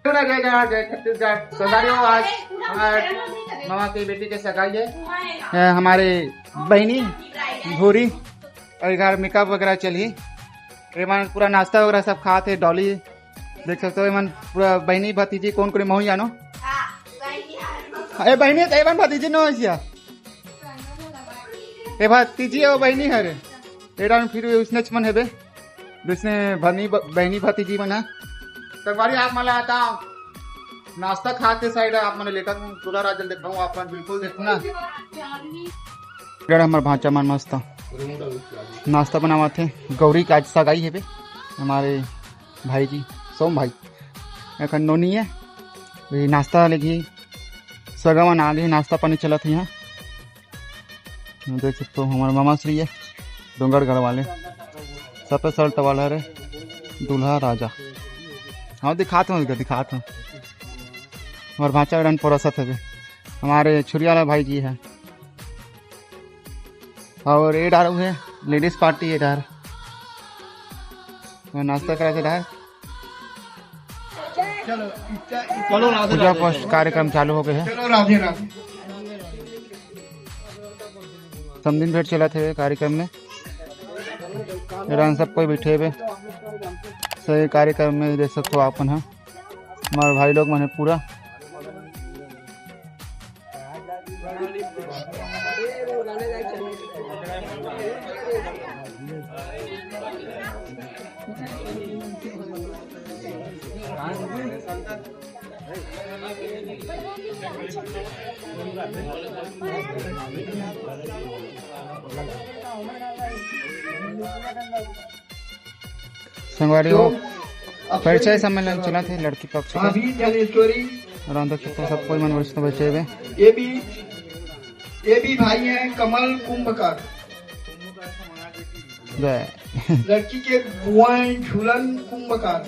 जय जवाहर जय छत्तीसगढ़। सदारियों आज हमारे मामा की बेटी के सगाई है। हमारे बहनी भूरी और घर मेकअप वगैरह चली। एमन पूरा नाश्ता वगैरह सब खाते। डॉली देख सकते हो। एमन पूरा बहनी भतीजी कौन कौन महू जानो। ए बहनी तो एमन भतीजी न हो। ए भतीजी और बहनी है रे। एरा फिर उसने मन है बे जिसने बहनी भतीजी बना। संगवारी आप मला आता नाश्ता खाते साइड आप मैंने लेकर पूरा राजन देखा हूँ। आप बिल्कुल देखो ना। हमारे भाचा मन मस्त नाश्ता बनावा थे। गौरी का आज सगाई है बे हमारे भाई जी सोम भाई एक नोनी है। नाश्ता लेगी सगा ना ली। नाश्ता पानी चला था यहाँ देख सकते हो। हमारे मामा श्री है डोंगरगढ़ वाले सफेद शर्ट वाला रे दूल्हा राजा। हाँ दिखाता हूँ हमारे भाचा रन परोसत है। हमारे छुरिया वाला भाई जी है। और ये डार है लेडीज पार्टी है डार नाश्ता करा थे डार। पूजा पाठ कार्यक्रम चालू हो गए हैं। समदिन भेंट चला थे कार्यक्रम में। सब कोई बैठे हुए सही कार्यक्रम में देख सकते हो आप। हमारे भाई लोग मैंने पूरा संगवारी हो परिचय सम्मेलन चला थे लड़की पक्ष का। सब कोई मन वरिष्ठ बचे हुए। ये भी भाई हैं कमल कुंभकार। जय लड़की के बुआ हैं झूलन कुंभकार।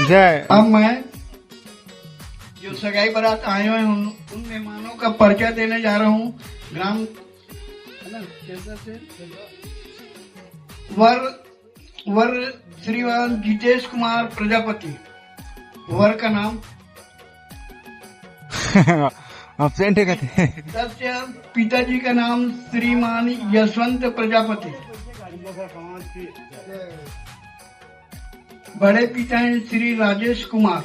जय। अब मैं जो सगाई बारात आए हुए उन मेहमानों का परिचय देने जा रहा हूँ। ग्राम वर श्रीमान जितेश कुमार प्रजापति। वर का नाम एब्सेंट है। सत्य पिताजी का नाम श्रीमान यशवंत प्रजापति। बड़े पिता हैं श्री राजेश कुमार।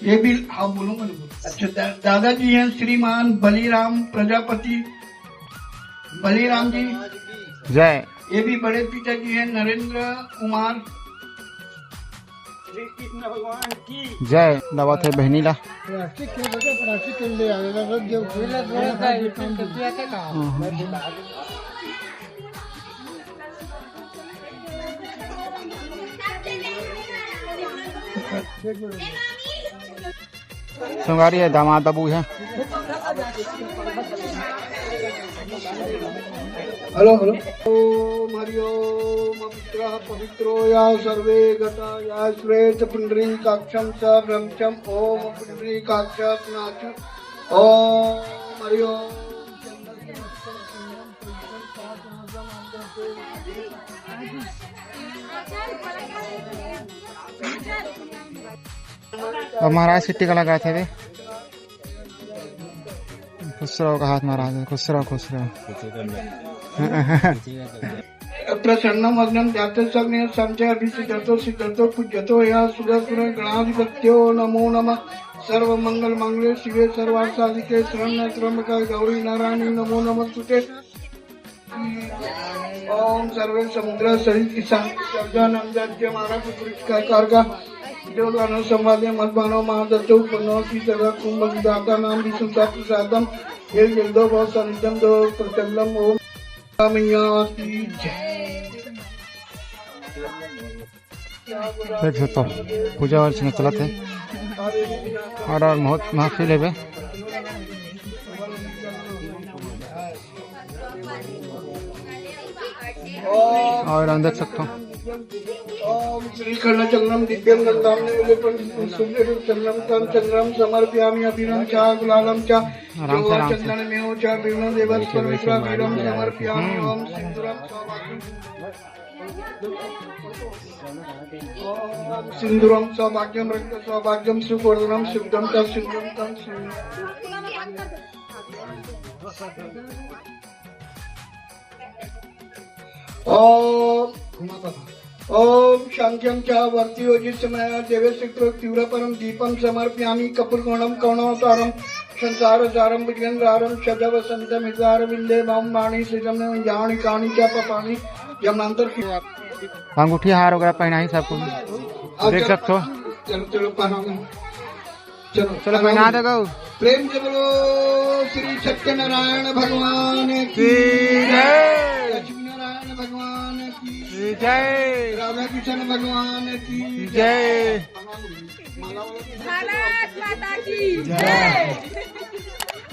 ये भी हाँ बोलूंगा। अच्छा दादाजी हैं श्रीमान बलीराम प्रजापति। बलीराम जी जय। ये भी बड़े पिताजी हैं नरेंद्र कुमार। श्री कृष्ण भगवान की जय। दावत है बहनी ला। संगारी है दामाद बाबू है। Hello hello. ओम हरि ओम पवित्रः पवित्रो या सर्वे गता या श्वेत पुंडरीकाक्षं च ब्रह्मचम। ओम पुंडरीकाक्ष नाच। ओम हरि ओम। अब महाराज सिट्टी का लगा थे वे। खुश रहो का हाथ महाराज। खुश रहो खुश रहो। प्रसन्नम अग्नम जातः सग्ने संचय अभिसिद्धतो सिद्धतो पूज्यतो या सुरसुर गणाधिपत्यो। नमो नमः। सर्व मंगल मंगले शिवे सर्वार्थ साधिके शरण्य त्र्यंबके गौरी नारायणी नमो नमस्तुते। ओम सर्वे समुद्र सहित किसान शब्दानंद महाराज पुरस्कार कारगा जो गानो संवादे मधुबानो महादत्तो पुनो की तरह कुंभ दाता नाम विष्णुता प्रसादम ये जल्दो बहुत सनिधम दो प्रचंडम। ओम मैया की जय। देख सकते हो पूजा अर्चना चला थे और बहुत महफिल है। और हम देख सकते हो ओम श्री कर्णचक्रम दिव्यम गंधामने चंद्रम तम चंद्रम समर्पयामि अभिरम चा गुलालम चा चंदन में चा विष्णु देवस्कर विश्वा वीरम समर्पयामि। ओम सिंदूरम सौभाग्यम सिंदूरम सौभाग्यम रक्त सौभाग्यम सुवर्णम शुद्धम तम शुद्धम तम ओम शांत्यम च वर्ति योजि समय देवस्य तीव्र परम दीपम समर्पयामि कपूरकोणम कौणोतारम संसार सारम विज्ञानरारम शब्द वसंत मिद्वार विंदे मम वाणी सृजम याणी काणी च पपाणी यमनांतर अंगूठी हार वगैरह पहना ही सबको देख सकते हो। चलो चलो पहनाओ चलो चलो पहना दो। प्रेम से बोलो श्री सत्यनारायण भगवान की जय। लक्ष्मी नारायण भगवान की जय। राधा कृष्ण भगवान की जय। भारत माता की जय।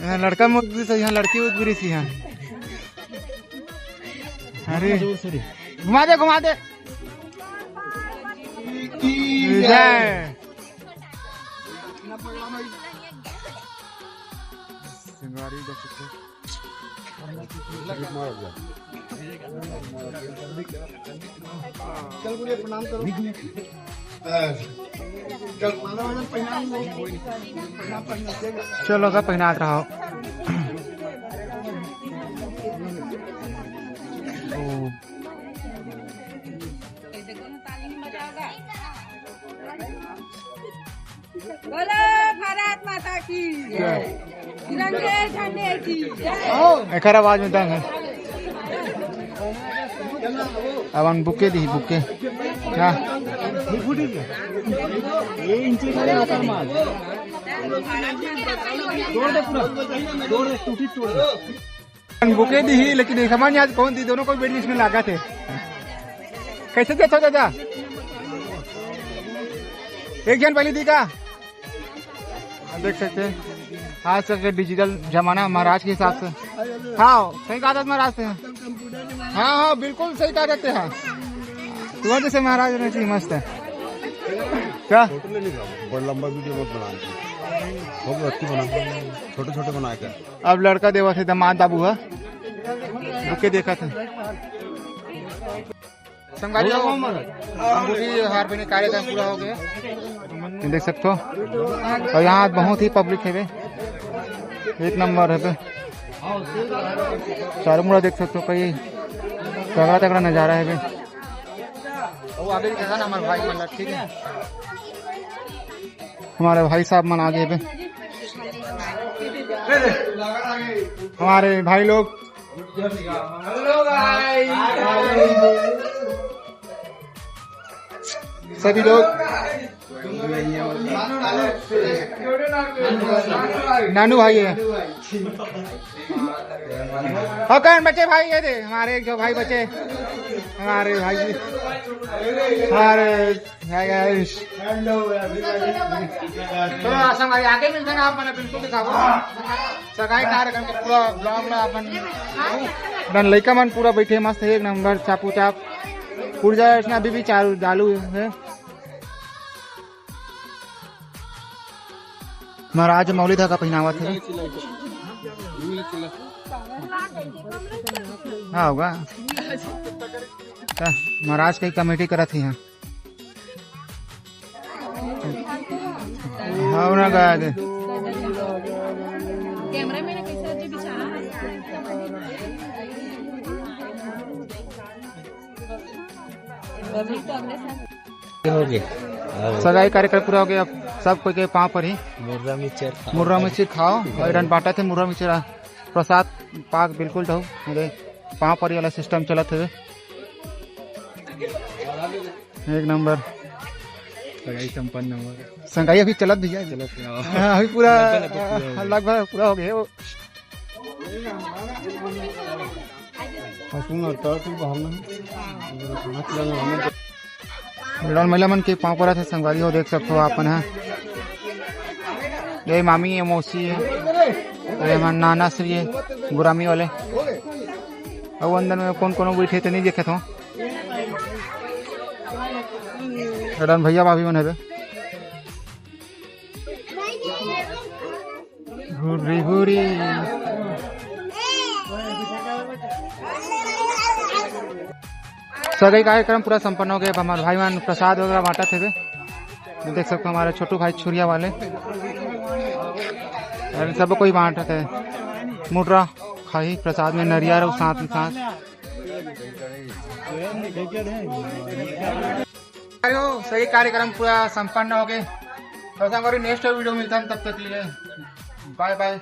यहाँ लड़का मुद्री से यहाँ लड़की उद्री सी यहाँ। अरे घुमा दे घुमा दे। जय। चल बोलिए प्रणाम करो। चल माला वाला पहना चलो का पहना रहा हो। बोलो भारत माता की जय। तिरंगे झंडे की जय। एक आवाज में दंग है। अब हम बुके दी बुके क्या ये इंची का आता माल तोड़ दे पूरा तोड़ दे टूटी तोड़ दे। बुके दी ही लेकिन एक हमारे आज कौन दी दोनों को बेटी इसमें लगा थे। कैसे देखो दादा एक जन पहली दी का देख सकते हैं। आज तक डिजिटल जमाना महाराज के हिसाब से। हाँ सही कहा था महाराज से। हाँ हाँ बिल्कुल सही कहा जाते हैं। तुम्हारे जैसे महाराज रहना चाहिए। मस्त है क्या बड़ा लंबा वीडियो मत बनाना बहुत अच्छी बना छोटे छोटे बना के। अब लड़का देवा थे दामाद बाबू है बुके देखा था संगारी अंगूठी हार पहने कार्यक्रम पूरा हो गया देख सकते हो। और यहाँ बहुत ही पब्लिक है बे एक नंबर है बे। चारों मुड़ा देख सकते हो कई तगड़ा तगड़ा नजारा है बे। वो आगे दिखेगा ना हमारे भाई मतलब ठीक है। हमारे भाई साहब मन आगे बे हमारे भाई लोग। सभी लोग नानू भाई है। और कौन बच्चे भाई है थे हमारे जो भाई बच्चे हमारे भाई हमारे चलो आसम भाई आगे मिलते ना आप मैंने बिल्कुल दिखाओ सगाई कार्यक्रम का पूरा ब्लॉग ला अपन लड़का मन पूरा बैठे मस्त है एक नंबर चापू चाप पुर्जा इसमें अभी भी चालू है। महाराज मौली धागा पहनावा थे। हाँ होगा महाराज की कमेटी करा थी यहाँ। हाँ ना गया थे कैमरा में कैसे बिछाना हो गए सगाई कार्यक्रम पूरा हो गया। अब सब कोई के पाँव पर ही मुर्रा मिर्ची खाओ और रन बांटा थे मुर्रा मिर्ची प्रसाद पाक बिल्कुल ढो मेरे पाँव पर वाला सिस्टम चला थे एक नंबर। सगाई संपन्न हुआ संगाई अभी चलत भी है अभी पूरा लगभग पूरा हो गया। महिला मन के पाँव पर थे संगवारी हो देख सकते हो आप है। ये मामी है मौसी है ये नाना श्री है गुरामी वाले। और अंदर में कौन कौन बैठे थे नहीं देखे तो भैया भाभी मन है घूरी घूरी। सगाई कार्यक्रम पूरा संपन्न हो गया। अब हमारे भाई मान प्रसाद वगैरह बांटा थे वे, देख सकते हो हमारे छोटू भाई छुरिया वाले सब कोई बांट थे। मुर्रा खाई प्रसाद में नरिया रहो साथ ही साथ। सही कार्यक्रम पूरा संपन्न हो गए। तो नेक्स्ट वीडियो मिलता है, तब तक के लिए बाय बाय।